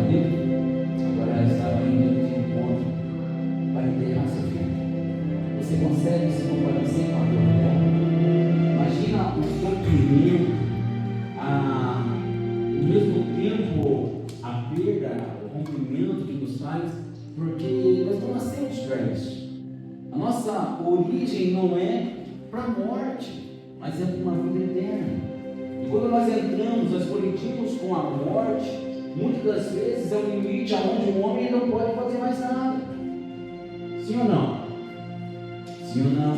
marido, agora ela estava indo de encontro para enterrar seu filho. Você consegue se compadecer com a dor dela? Imagina o sofrimento, ao mesmo tempo a perda, o rompimento que nos faz, porque nós não nascemos para isso. A nossa origem não é para a morte, mas é para uma vida eterna. E quando nós entramos, nós colidimos com a morte, muitas das vezes é o limite aonde o homem não pode fazer mais nada. Sim ou não? Sim ou não?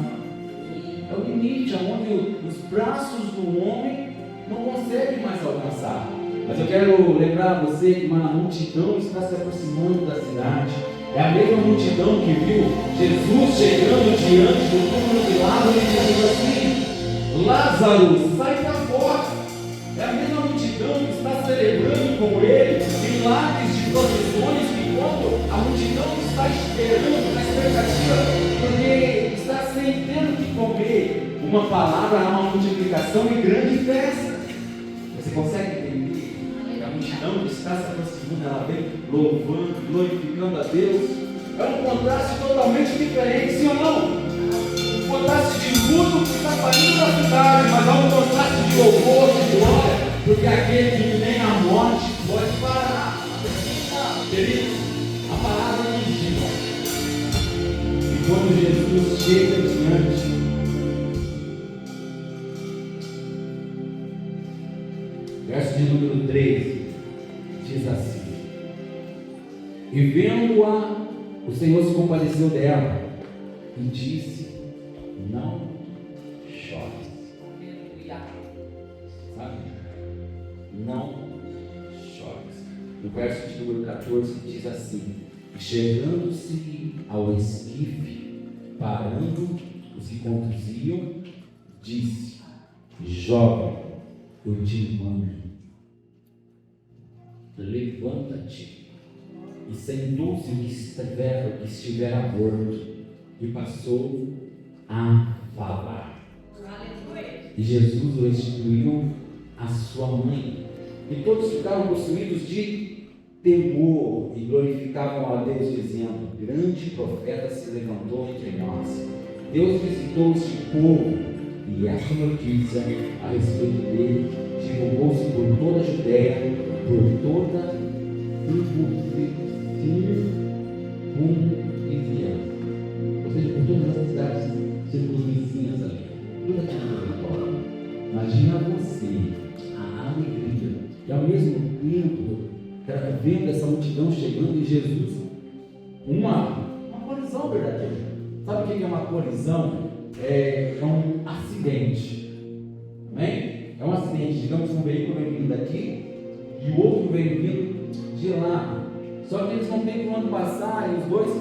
É o limite aonde os braços do homem não conseguem mais alcançar. Mas eu quero lembrar a você que uma multidão está se aproximando da cidade. É a mesma multidão que viu Jesus chegando diante do túmulo de Lázaro e dizendo assim: Lázaro, sai para fora. É a mesma multidão que está celebrando com ele milagres de provisões, que quando a multidão está esperando, na expectativa, porque está sem ter o que comer, uma palavra, há uma multiplicação e grande festa. Você consegue entender? A multidão que está se aproximando, ela vem louvando, glorificando a Deus. É um contraste totalmente diferente, sim ou não? Um contraste de luto que está saindo da cidade, mas há um contraste de louvor, de glória, porque aquele que nem a morte pode parar. Querido, a palavra não gira. E quando Jesus chega diante, verso de número 13, diz assim: e vendo-a, o Senhor se compadeceu dela e disse: não chores. Sabe? Não chores. No verso de número 14 diz assim: chegando-se ao esquife, parando os que conduziam, disse: jovem, eu te mando, levanta-te. E sentou-se o que estiver a bordo, e passou a falar. E Jesus o restituiu à sua mãe. E todos ficaram possuídos de temor e glorificavam a Deus, dizendo: grande profeta se levantou entre nós. Deus visitou este povo, e essa notícia a respeito dele divulgou-se por toda a Judéia, por toda ou seja, por todas as cidades circunvizinhas ali, tudo aquilo que fora. Imagina você, a alegria, e ao mesmo tempo, vendo essa multidão chegando, e Jesus, uma colisão verdadeira. Sabe o que é uma colisão? É um acidente. Amém? É um acidente. Digamos que um veículo vem vindo daqui e o outro vem vindo de lá. Só que eles não têm por onde passar e os dois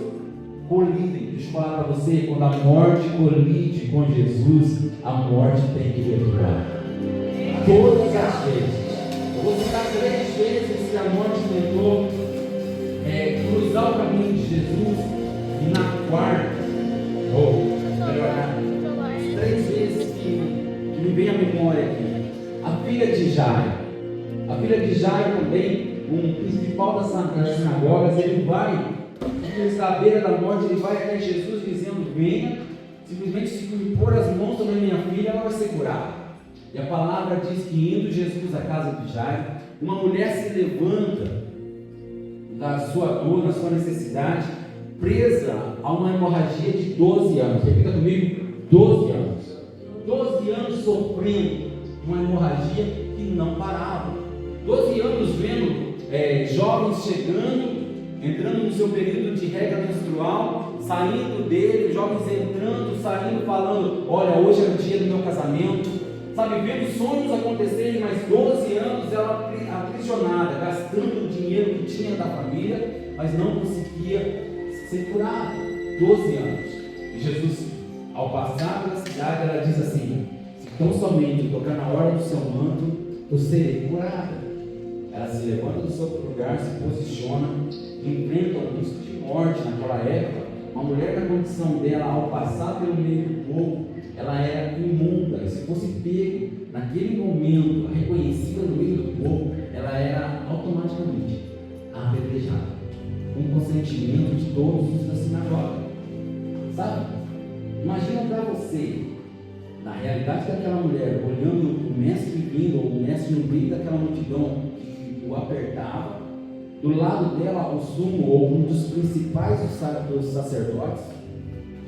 colidem. Deixa eu falar para você: quando a morte colide com Jesus, a morte tem que recuar. Todas as vezes. Eu vou citar 3 vezes que a morte tentou cruzar o caminho de Jesus, e na quarta, melhor, 3 vezes que me vem à memória aqui. A filha de Jairo. A filha de Jairo também, um principal das sinagogas, ele vai, quando está à beira da morte, ele vai até Jesus dizendo: venha, simplesmente se impor as mãos sobre a minha filha, ela vai ser curada. E a palavra diz que, indo Jesus à casa de Jairo, uma mulher se levanta da sua dor, da sua necessidade, presa a uma hemorragia de 12 anos. Repita comigo: 12 anos. 12 anos sofrendo uma hemorragia que não parava. 12 anos vendo jovens chegando, entrando no seu período de regra menstrual, saindo dele, jovens entrando, saindo, falando: olha, hoje é o dia do meu casamento. Sabe, vendo sonhos acontecerem, mas 12 anos ela aprisionada, gastando o dinheiro que tinha da família, mas não conseguia ser curada. 12 anos. E Jesus, ao passar pela cidade, ela diz assim: se tão somente tocar na hora do seu manto, eu serei curada. Ela se levanta do seu lugar, se posiciona, enfrenta um risco de morte naquela época. Uma mulher na condição dela, ao passar pelo meio do povo, ela era imunda, e se fosse pego naquele momento, reconhecida no meio do povo, ela era automaticamente apedrejada, com consentimento de todos os da sinagoga. Sabe? Imagina para você, na realidade daquela mulher, olhando o mestre vindo, ou o mestre no meio daquela multidão que o apertava, do lado dela o sumo, ou um dos principais dos sacerdotes,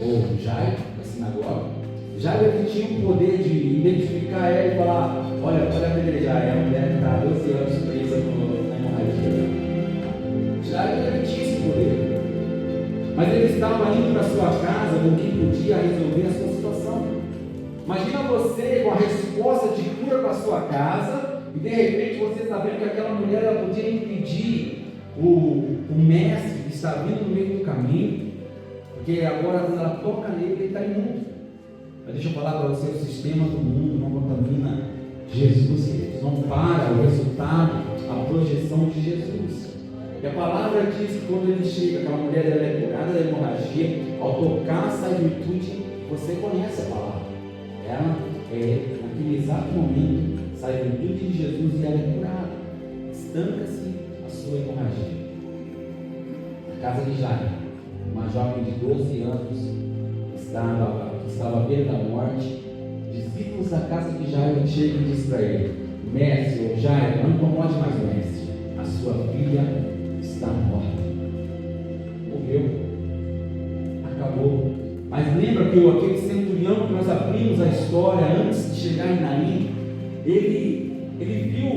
ou Jairo, da sinagoga. Jairo, ele tinha o poder de identificar ela e falar: olha, pode apedrejar, é a mulher que está há 12 anos presa na hemorragia. Jairo, ele tinha esse poder, mas ele estava indo para sua casa com quem podia resolver a sua situação. Imagina você com a resposta de cura para a sua casa, e de repente você está vendo que aquela mulher ela podia impedir o mestre que está vindo no meio do caminho, porque agora quando ela toca nele, ele está imundo. Mas deixa eu falar para você, o sistema do mundo não contamina Jesus, queridos. Não para o resultado, a projeção de Jesus. E a palavra diz que quando ele chega, aquela mulher ela é curada da hemorragia, ao tocar sai virtude. Você conhece a palavra. Ela naquele exato momento, sai virtude de Jesus e ela é curada. Estanca-se a sua hemorragia. Na casa de Jairo, uma jovem de 12 anos estava à beira da morte. Discípulos da casa de Jairo chegam e dizem para ele: mestre, ou Jairo, não incomode mais o mestre, a sua filha está morta. Morreu. Acabou. Mas lembra que aquele centurião que nós abrimos a história antes de chegar em Naim, ele viu,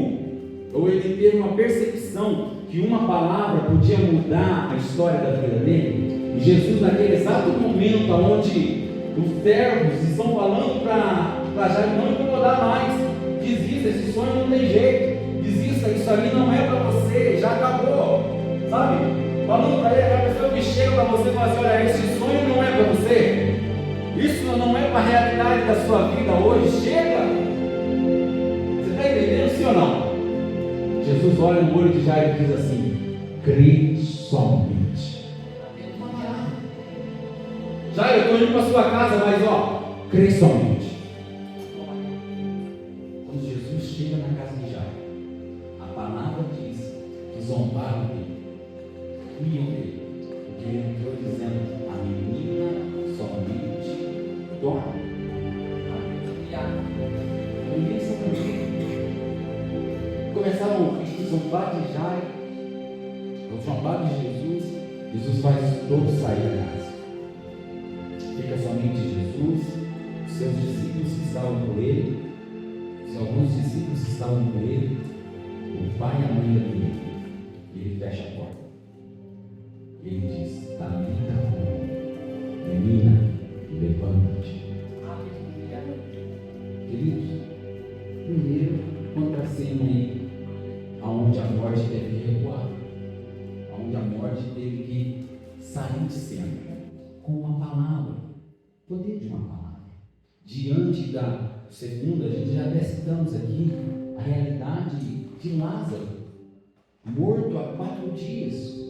ou ele teve uma percepção que uma palavra podia mudar a história da vida dele. E Jesus, naquele exato momento onde os servos estão falando para Jairo não incomodar mais, desista, esse sonho não tem jeito, desista, isso ali não é para você, já acabou, sabe? Falando para ele, a pessoa que chega para você e fala assim: olha, esse sonho não é para você, isso não é para a realidade da sua vida hoje, chega. Você está entendendo, sim ou não? Jesus olha no olho de Jairo e diz assim: crê somente. Jairo, eu estou indo para a sua casa, mas crê somente. Quando Jesus chega na casa de Jairo, a palavra diz que zombaram dele. Riam dele, porque ele entrou dizendo: a menina somente dorme. Ninguém se acredita. Começaram a zombar de Jairo, o zombar de Jesus. Jesus faz todos sair da casa. Fica somente Jesus, os seus discípulos que estavam com ele, alguns discípulos que estavam com ele, o pai e a mãe da menina. E ele fecha a porta. Ele diz: Talita cumi, menina, levanta-te. Queridos, primeiro, contra a cena aí, aonde a morte teve que recuar, aonde a morte teve que sair de cena, com uma palavra, poder de uma palavra. Diante da segunda, a gente já até citamos aqui, a realidade de Lázaro, morto há 4 dias.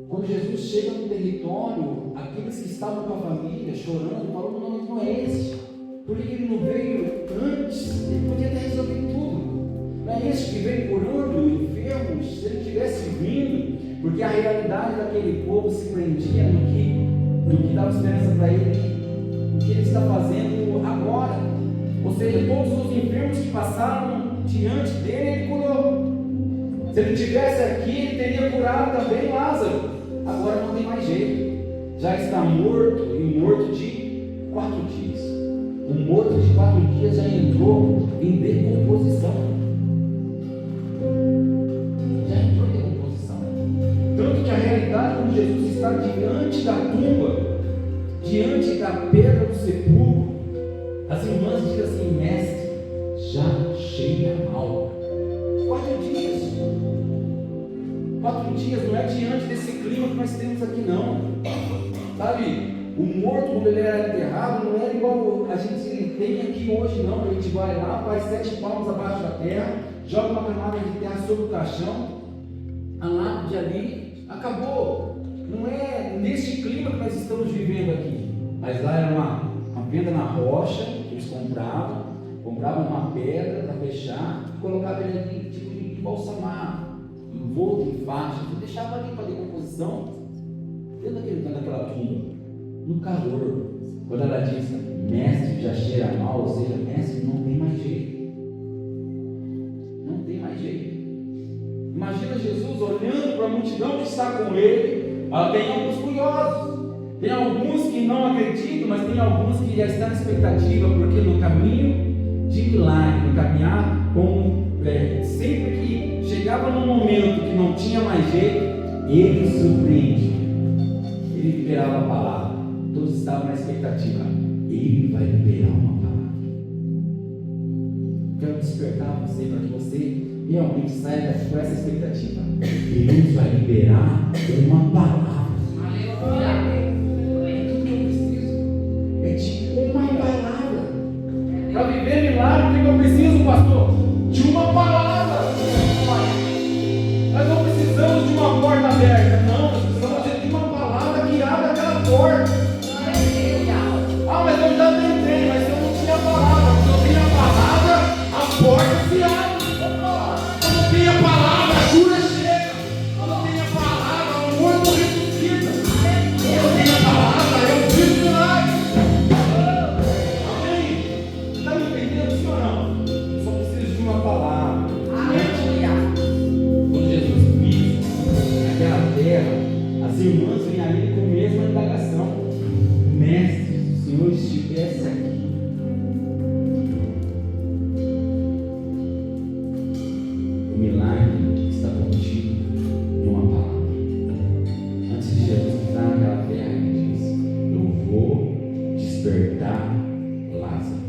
Quando Jesus chega no território, aqueles que estavam com a família chorando, falando: não é esse. Por que ele não veio antes? Ele podia ter resolvido tudo. Não é esse que veio curando enfermos, se ele tivesse vindo, porque a realidade daquele povo se prendia no que dava esperança para ele, no que ele está fazendo agora. Ou seja, todos os enfermos que passaram diante dele, ele curou. Se ele estivesse aqui, ele teria curado também Lázaro. Agora não tem mais jeito. Já está morto, e morto de 4 dias. O morto de 4 dias já entrou em decomposição. Já entrou em decomposição. Tanto que a realidade, quando Jesus está diante da tumba, diante da pedra do sepulcro, as irmãs dizem assim: mestre, já cheira mal. 4 dias. 4 dias não é diante desse clima que nós temos aqui, não. Sabe, o morto, quando ele era enterrado, não era igual a gente tem aqui hoje, não. A gente vai lá, faz 7 palmos abaixo da terra, joga uma camada de terra sobre o caixão, a lápide ali, acabou. Não é neste clima que nós estamos vivendo aqui. Mas lá era uma venda na rocha, que eles compravam uma pedra para fechar e colocavam ele ali, tipo de balsamar. envolto em faixas, e deixava ali para decomposição, dentro daquela tumba, no calor. Quando ela diz, mestre, já cheira mal, ou seja, mestre, não tem mais jeito. Não tem mais jeito. Imagina Jesus olhando para a multidão que está com ele. Tem alguns curiosos, tem alguns que não acreditam, mas tem alguns que já estão na expectativa, porque no caminho de milagre, no caminhar, sempre que chegava num momento que não tinha mais jeito, ele surpreende, ele liberava a palavra. Todos estavam na expectativa, ele vai liberar uma palavra. Quero despertar você para que você realmente saia com essa expectativa. Deus vai liberar uma palavra. Aleluia. É tudo que eu preciso. É de uma palavra. Para viver milagre, o que eu preciso, pastor? De uma palavra. Nós não precisamos de uma porta aberta. Não, nós precisamos de uma palavra que abra aquela porta. Mas eu já tentei, mas eu não tinha palavra. Quando eu tenho a palavra, a porta se abre. Quando eu tenho a palavra, a cura chega. Quando eu tenho a palavra, o morto ressuscita. Quando eu tenho a palavra, eu vivo milagre. Amém? Está me entendendo, sim ou não? Eu só preciso de uma palavra. Quando Jesus pisa naquela terra, as irmãs vêm ali com a mesma indagação. Mestre, se o Senhor estivesse aqui, o milagre está contido em uma palavra. Antes de Jesus pisar naquela terra, ele diz: eu vou despertar Lázaro.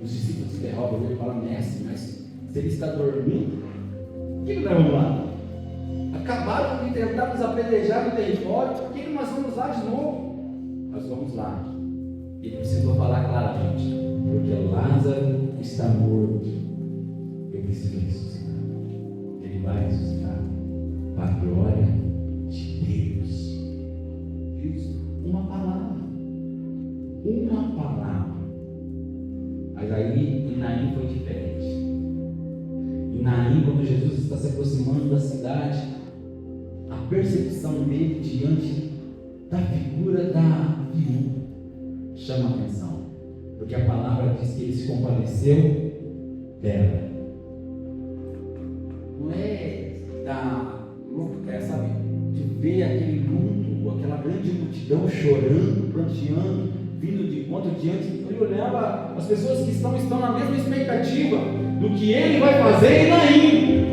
Os discípulos interrompem ele e falam: mestre, mas se ele está dormindo, por que nós vamos lá? Acabaram de tentar nos apedrejar no território, por que nós vamos lá de novo? Nós vamos lá. Ele precisou falar claramente, porque Lázaro está morto. Eu preciso ressuscitar. Ele vai ressuscitar para a glória de Deus. Isso, uma palavra. Uma palavra. Mas aí em Naim foi diferente. Em Naim, quando Jesus está se aproximando da cidade, a percepção dele diante da figura da viúva chama a atenção, porque a palavra diz que ele se compadeceu dela. Não sabe, de ver aquele mundo, aquela grande multidão chorando, pranteando, vindo de encontro diante. Ele olhava as pessoas que estão na mesma expectativa do que ele vai fazer em Naim.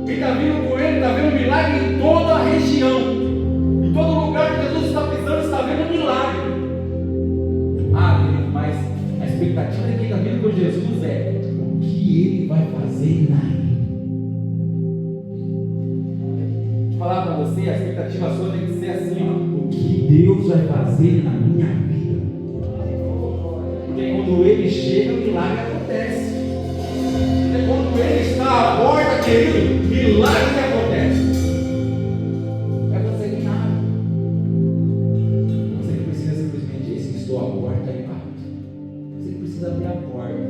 Quem está vindo com ele está vendo milagre em toda a região. Em todo lugar que Jesus está pisando, está vendo milagre. Mas a expectativa de quem está vindo com Jesus é o que ele vai fazer em Naim. Vou falar para você, a expectativa sua tem que ser assim, o que Deus vai fazer na minha vida. Porque quando ele chega, o milagre acontece. Porque quando ele está à porta, querido, milagre acontece. Vai conseguir nada. Você não precisa simplesmente dizer que estou à porta e bato. Você precisa abrir a porta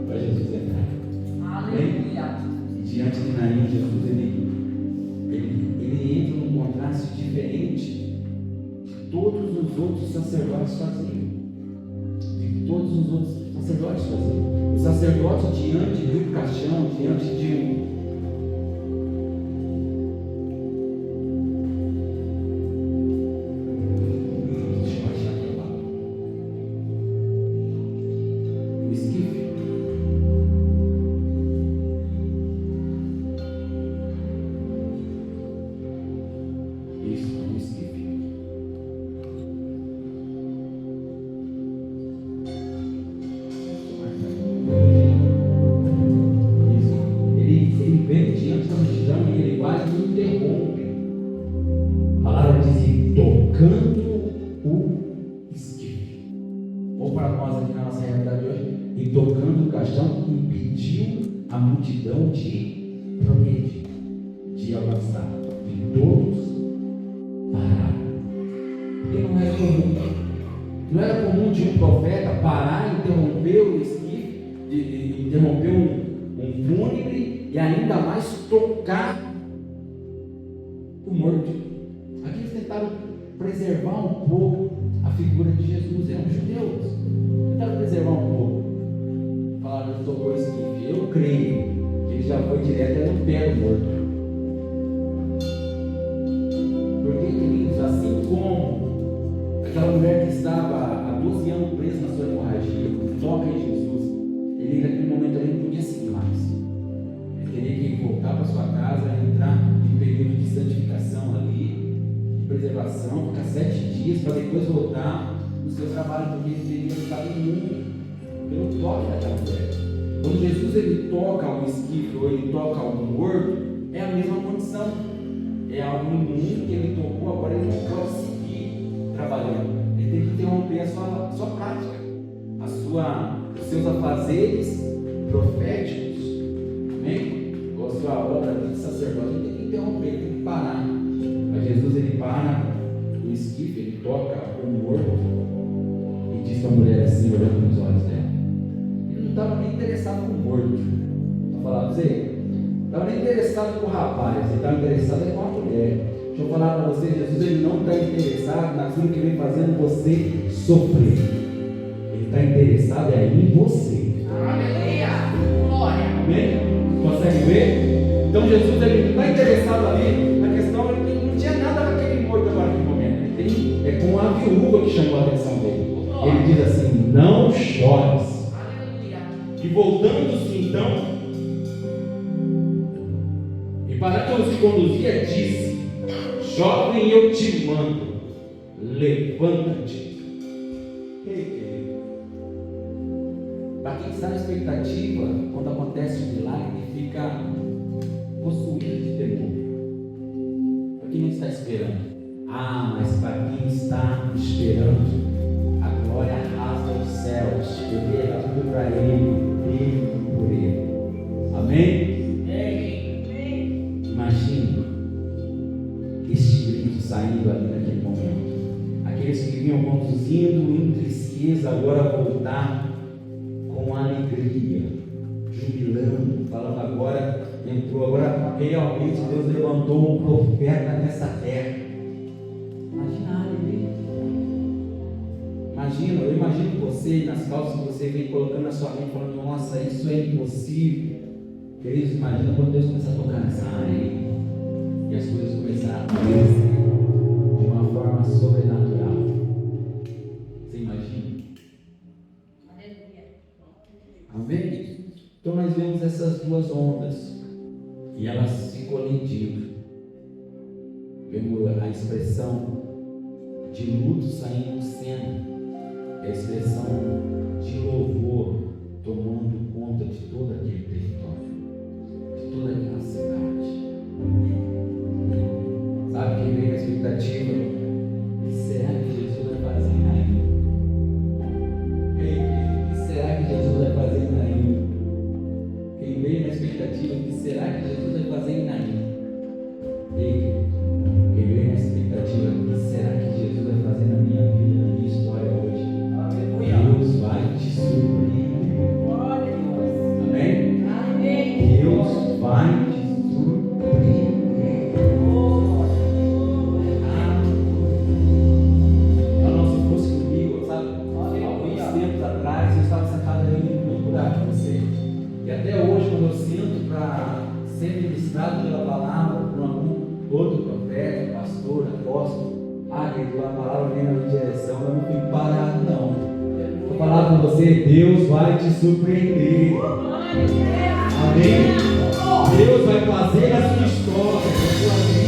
para Jesus entrar. Aleluia. E diante de Naim, Jesus ele entra num contraste diferente de todos os outros sacerdotes faziam. De todos os outros sacerdotes faziam. O sacerdote diante de um caixão, diante de um de avançar, e todos pararam. Porque não era comum. Não era comum de um profeta parar, interromper o esquife, interromper um fúnebre e ainda mais tocar o morto. Aqui eles tentaram preservar um pouco a figura de Jesus, eram judeus, tentaram preservar um pouco. Falaram, ele tocou esse esquife. Eu creio que ele já foi direto no pé do morto. Porque, queridos, assim como aquela mulher que estava há 12 anos presa na sua hemorragia, toca em Jesus, ele naquele momento ali não podia seguir mais. Ele teria que voltar para sua casa, entrar em um período de santificação ali, de preservação, ficar 7 dias para depois voltar no seu trabalho, porque ele teria ficado imundo pelo toque daquela mulher. Quando Jesus ele toca um esquife ou ele toca algo morto, é a mesma condição. É algo imundo que ele tocou, agora ele não pode seguir trabalhando. Ele tem que interromper a sua prática, os seus afazeres proféticos. Amém? Ou a sua obra de sacerdote. Ele tem que interromper, ele tem que parar. Mas Jesus ele para no esquife, ele toca o morto e diz para a mulher assim, olhando nos olhos dela. Ele não estava nem interessado no morto. Vou falar para você. Não estava nem interessado com o rapaz, ele estava interessado com a mulher. Deixa eu falar para você, Jesus ele não está interessado naquilo que vem fazendo você sofrer. Ele está interessado em você. Aleluia! Glória! Amém? Consegue ver? Então Jesus ele não está interessado ali na questão, ele não tinha nada com aquele morto agora naquele momento. É com a viúva que chamou a atenção dele. Ele diz assim, não chores. Aleluia! E voltando-se então, para que os conduzia, disse: jovem, eu te mando, levanta-te. Para quem está na expectativa, quando acontece um milagre, fica possuído de temor. Para quem não está esperando. Mas para quem está esperando, a glória arrasa os céus, porque é tudo para ele por ele. Amém? Imagina este grito saindo ali naquele momento. Aqueles que vinham conduzindo em tristeza, agora voltar com alegria, jubilando, falando agora, entrou, agora realmente Deus levantou um profeta nessa terra. Imagina a alegria. Imagina, eu imagino você nas calças que você vem colocando na sua mente, falando, nossa, isso é impossível. Queridos, imagina quando Deus começar a tocar nessa área e as coisas começaram a acontecer de uma forma sobrenatural. Você imagina? Amém? Então nós vemos essas duas ondas e elas se colidindo. Vemos a expressão de luto saindo de cena, a expressão de louvor tomando conta de todo aquele território, de toda aquela cidade. Sabe quem vem na expectativa? O que será que Jesus vai fazer ainda? O que será que Jesus vai fazer ainda? Quem vem na expectativa? O que será que Jesus vai fazer ainda? Quem vem na expectativa? O que será que Jesus vai fazer na minha vida, na minha história hoje? Deus vai te surpreender. Amém? Deus vai te surpreender. Não, se fosse comigo, sabe? Alguns tempos atrás, eu estava sentado ali muito cuidado com você. E até hoje, quando eu sinto para ser ministrado pela palavra por algum outro profeta, pastor, apóstolo, querido, a palavra vem na minha direção, eu não fico parado, não. Vou falar com você, Deus vai te surpreender. Amém? Deus vai fazer a sua história, a sua vida.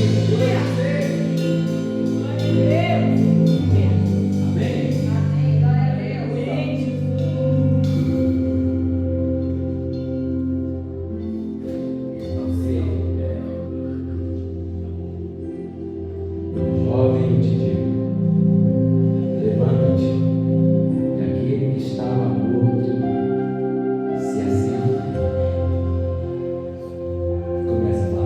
Começa a falar.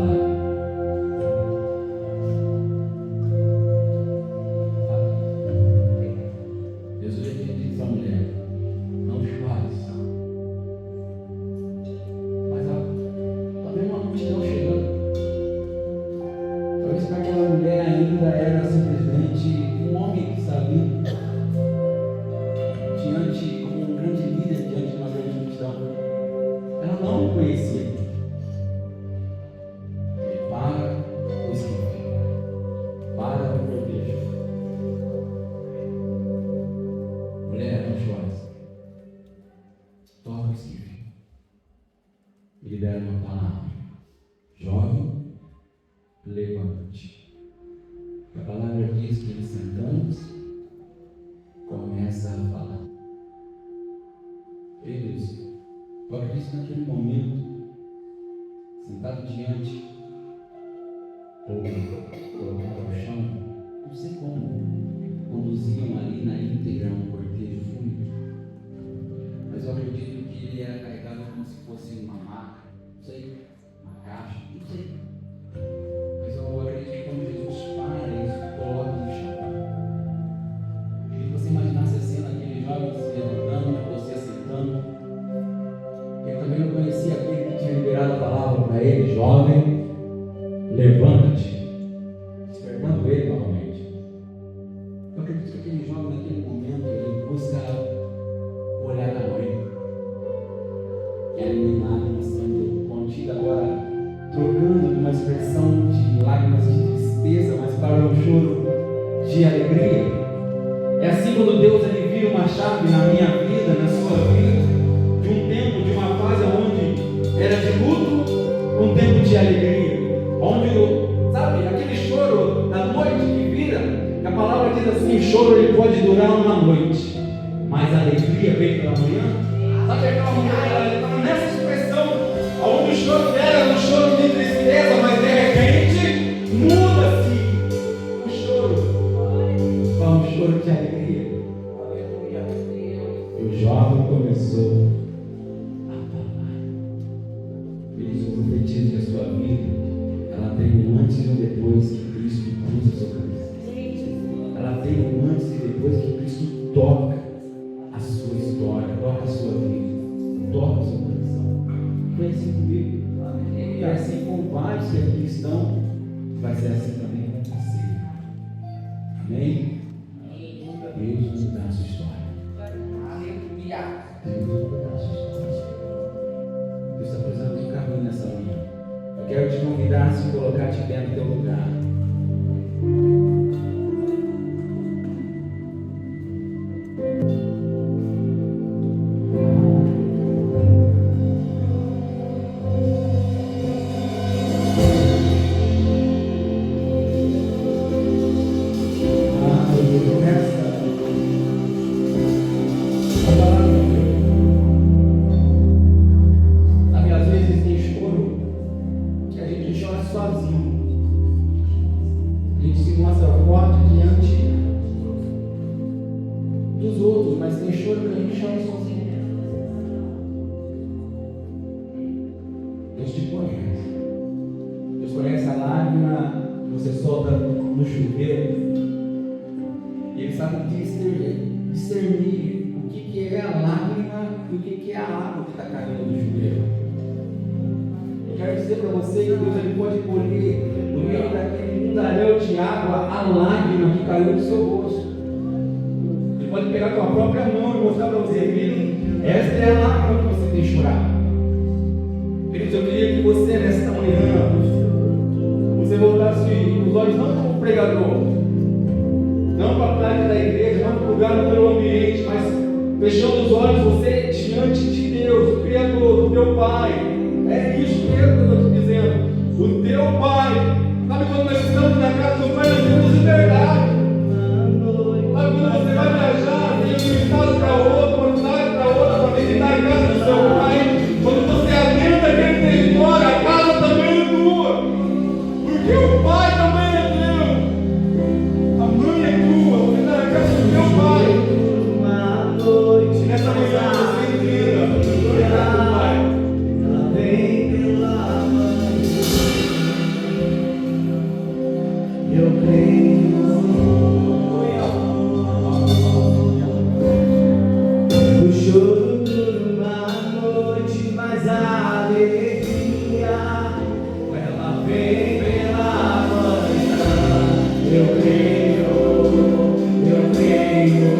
levanta-te. A palavra diz que ele sentando-se, começa a falar. Eles, eu acredito que naquele momento, sentado diante, ou colocado ao chão, não sei como, conduziam ali na íntegra um cortejo fúnebre, mas eu acredito que ele era carregado como se fosse uma maca, não sei, uma caixa, não sei. Mas eu acredito que quando Jesus para, ele coloca no chão. Queria que você imaginasse a cena, aquele jovem se levantando, você sentando. Ele também não conhecia aquele que tinha liberado a palavra para ele: jovem, levanta-te, despertando ele novamente. Eu acredito que aquele jovem, naquele momento, ele busca o olhar da mãe, que era iluminada, sendo contida agora, trocando uma expressão de lágrimas de tristeza, mas para um choro de alegria. É assim quando Deus ele vira uma chave na minha vida, na sua vida, de um tempo, de uma fase onde era de luto, um tempo de alegria, onde, sabe, aquele choro da noite que vira, que a palavra diz assim: o choro ele pode durar uma noite, mas a alegria vem pela manhã. Sabe aquela mulher, ela estava nessa expressão, onde o choro dela era um choro de tristeza, mas de repente muda-se o choro para um choro de alegria. E o jovem começou a falar. Isso profetiza que a sua vida, ela tem um antes e um depois que Cristo cruza a sua cabeça. Ela tem um antes e depois que Cristo toca a sua história, toca a sua vida, toca o seu coração. Foi assim comigo. E assim com vários que aqui estão, vai ser assim também com você. Amém? Deus mudar a sua história. Deus mudar a sua história. Deus está precisando de um caminho nessa manhã. Eu quero te convidar a se colocar de pé no teu lugar. Discernir o que é a lágrima e o que é a água que está caindo do chuveiro. Eu quero dizer para você que Deus ele pode colher no meio daquele mundaréu de água a lágrima que caiu do seu rosto. Ele pode pegar com a própria mão e mostrar para você: filho, esta é a lágrima que você tem chorado. Queridos, eu queria que você nesta manhã você voltasse os olhos não para o pregador, não para a prática da igreja, não para o lugar do teu ambiente, mas fechando os olhos, você diante de Deus, o Criador, o teu Pai. É isso mesmo que eu estou te dizendo. O teu Pai. Sabe quando nós estamos na casa do Pai, nós temos liberdade. Sabe quando você vai viajar, tem um estado para outro, uma cidade para outra, para visitar a casa do seu Pai. Quando você adentra aquele território, a casa também é tua. Porque o Pai também é teu. A mãe é tua. Você está na casa do teu Pai. E nessa manhã você entenda a autoridade do Pai. Ela vem pela manhã. Eu creio. O choro dura uma noite, mas a alegria ela vem pela manhã. Eu creio, eu creio.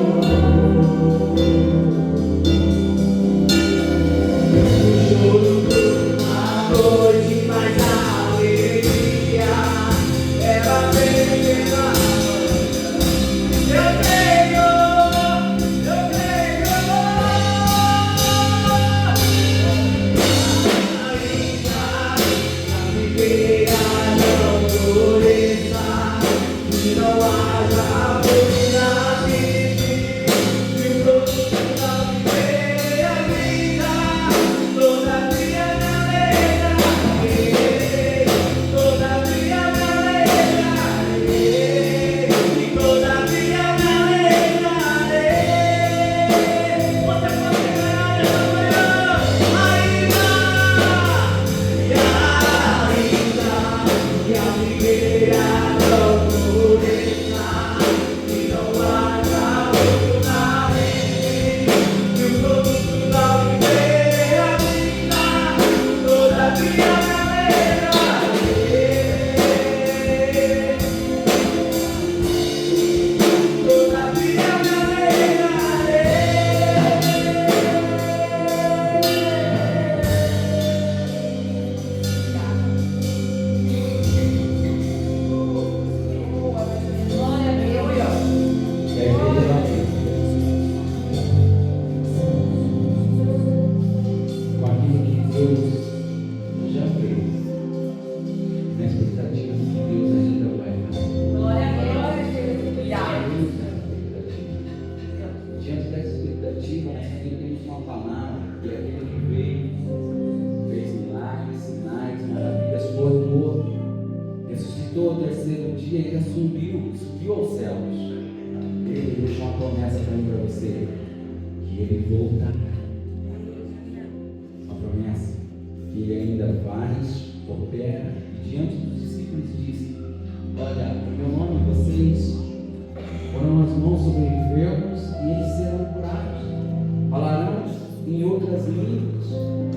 O choro dura uma noite, mas a alegria ela vem pela manhã. Eu creio, eu creio. Ainda a viver ressuscitou ao terceiro dia e subiu aos céus. Ele deixou uma promessa para mim e para você, que ele voltará. Uma promessa que ele ainda faz, opera, e diante dos discípulos disse: olha, em meu nome vocês foram as mãos sobre enfermos e eles serão curados. Falarão em outras línguas.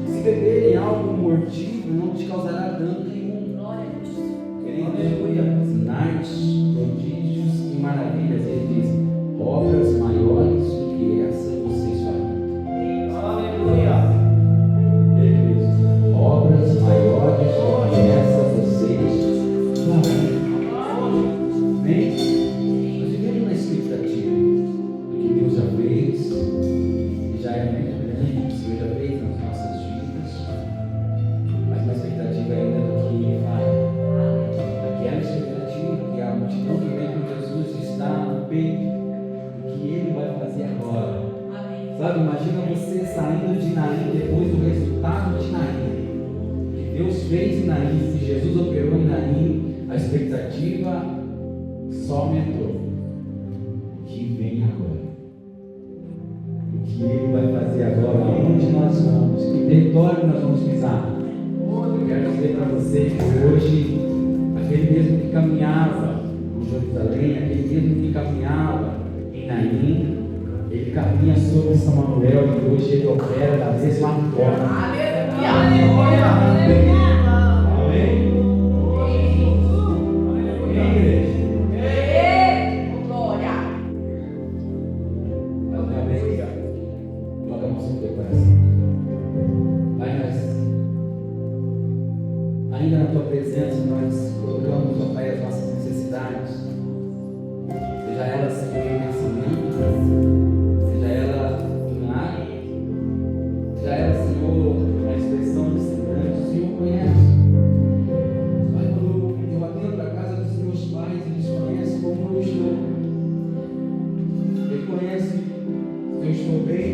Se beberem algo mortífero, não te causará dano nenhum. Aleluia. Sinais, prodígios e maravilhas. Ele diz: obras maiores do que essa vocês farão. Aleluia. Ele diz: obras maiores do que essa vocês farão. Bem, nós vivemos na expectativa do que Deus já fez, e já é muito grande o que o Senhor já fez nas nossas vidas, mas uma expectativa ainda do que Ele fará. Aquela expectativa que a multidão que vem com Jesus está no peito, o que Ele vai fazer agora. Amém. Sabe, imagina você saindo de Naim depois do resultado de Naim, que Deus fez em Naim, que Jesus operou em Naim, a expectativa só aumentou. O que vem agora? O que Ele vai fazer agora? Aonde nós vamos? Que território nós vamos pisar? Eu quero dizer para você que hoje, aquele mesmo que caminhava em Jerusalém, aquele mesmo que caminhava em Naim, ele caminha sobre Samuel e hoje ele opera da mesma forma. Aleluia! Aleluia! Amém? Ainda na tua presença nós colocamos, ó Pai, as nossas necessidades, seja ela, Senhor, em pensamento, seja ela em área, seja ela, Senhor, a expressão de semblante. O Senhor conhece. Pai, quando eu atendo a casa dos meus pais, eles conhecem como eu estou. Ele conhece se eu estou bem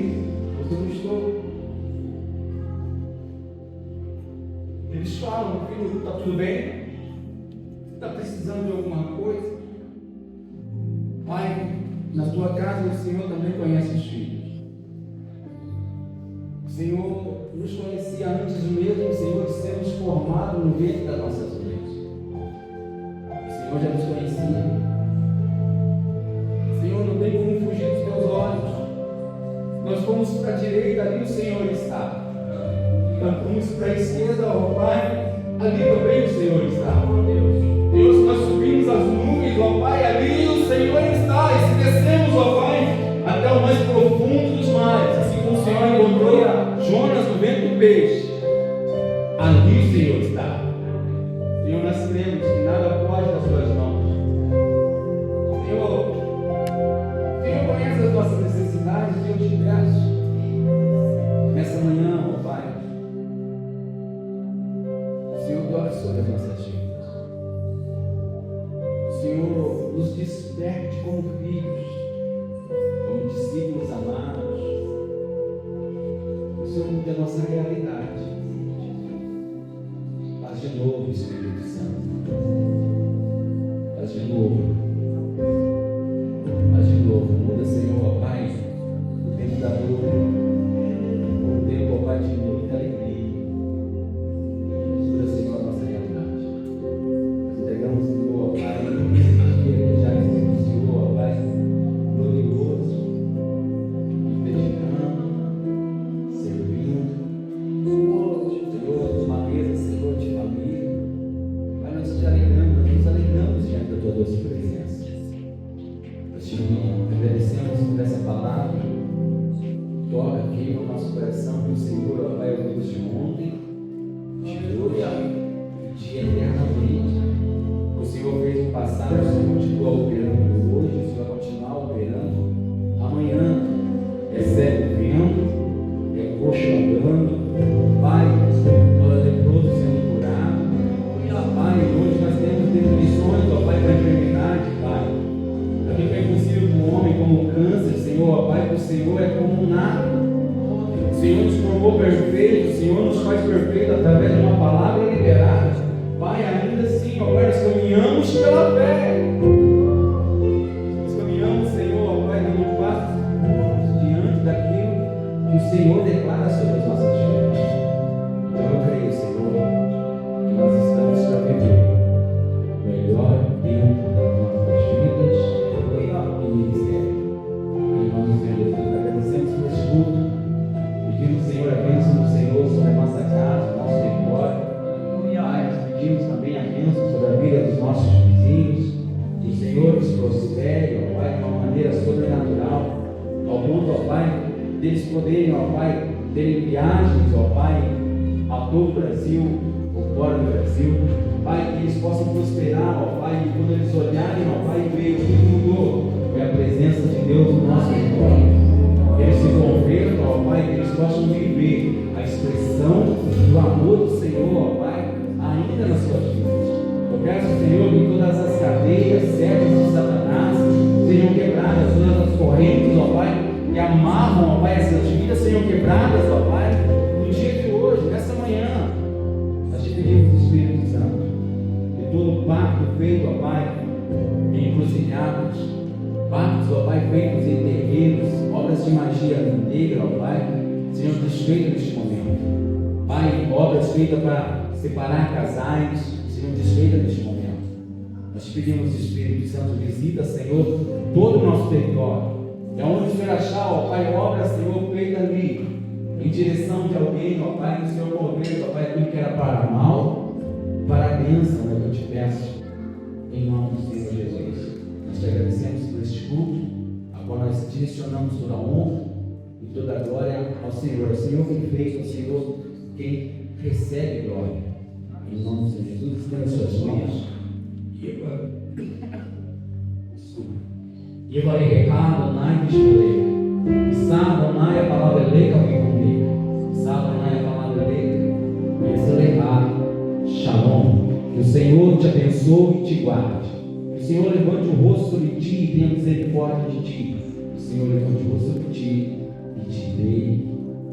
ou se eu não estou. Eles falam: filho, está tudo bem? Está precisando de alguma coisa? Pai, na tua casa o Senhor também conhece os filhos. O Senhor nos conhecia antes mesmo, Senhor, de sermos formados no ventre das nossas mães. O Senhor já nos conhecia. Senhor, não tem como fugir dos teus olhos. Nós fomos para a direita, ali o Senhor está. Vamos para a esquerda, ó Pai, ali também o Senhor está. Deus, nós subimos as nuvens, ó Pai, ali o Senhor está. E se descemos, ó Pai, até o mais profundo dos mares, assim como o Senhor encontrou Jonas no ventre do peixe, ali o Senhor está. Senhor, nós cremos que nada foge das tuas mãos. Senhor conhece as nossas necessidades e eu te peço, nessa manhã, ó Pai, Senhor, dobre sobre as nossas vidas. Senhor, nos desperte como filhos, como discípulos amados. Senhor, mude a nossa realidade. Faz de novo, Espírito Santo. Faz de novo. Faz de novo. Muda, Senhor, ó Pai, o tempo da dor, o tempo, ó Pai, de muita alegria. Senhor nos faz perfeito através de uma palavra liberada. Pai, ainda assim, ó Pai, nós caminhamos deles poderem, ó Pai, terem viagens, ó Pai, a todo o Brasil, ou fora do Brasil. Pai, que eles possam prosperar, ó Pai, e quando eles olharem, ó Pai, e verem o que mudou, foi a presença de Deus no nosso território. Eles se convertam, ó Pai, que eles possam viver a expressão do amor do Senhor, ó Pai, ainda nas suas vidas. Eu peço, Senhor, que todas as cadeias, certas de Satanás, sejam quebradas, todas as correntes, ó Pai, que amarram, ó Pai, essas vidas, sejam quebradas, ó Pai, no dia de hoje, nessa manhã. Nós te pedimos, Espírito Santo, que todo pacto feito, ó Pai, em encruzilhadas, pactos, ó Pai, feitos em terreiros, obras de magia negra, ó Pai, sejam desfeitas neste momento. Pai, obras feitas para separar casais, sejam desfeitas neste momento. Nós te pedimos, Espírito Santo, visita, Senhor, todo o nosso território. É onde o Senhor achar, ó Pai, obra, Senhor, feita ali, em direção de alguém, ó Pai, que o Senhor movendo, ó Pai, tudo que era para mal, para a bênção, é o que eu te peço, em nome do Senhor Jesus. Nós te agradecemos por este culto, agora nós direcionamos toda a honra e toda a glória ao Senhor. O Senhor quem fez, o Senhor quem recebe glória. Em nome do Senhor Jesus, estenda suas mãos. Yevarei Adonai Vishpolei. Issa Adonai a palavra eleita vem comigo. Issa Adonai a palavra eleita. Yezelehá. Shalom. Que o Senhor te abençoe e te guarde. Que o Senhor levante o rosto sobre ti e tenha misericórdia de ti. Que o Senhor levante o rosto sobre ti e te dê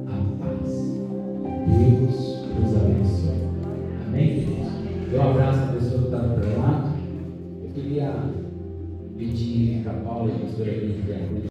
a paz. Deus nos abençoe. Amém, queridos? Dê um abraço à pessoa que está do outro lado. Eu queria pedir para a Paula e a pastora Lívia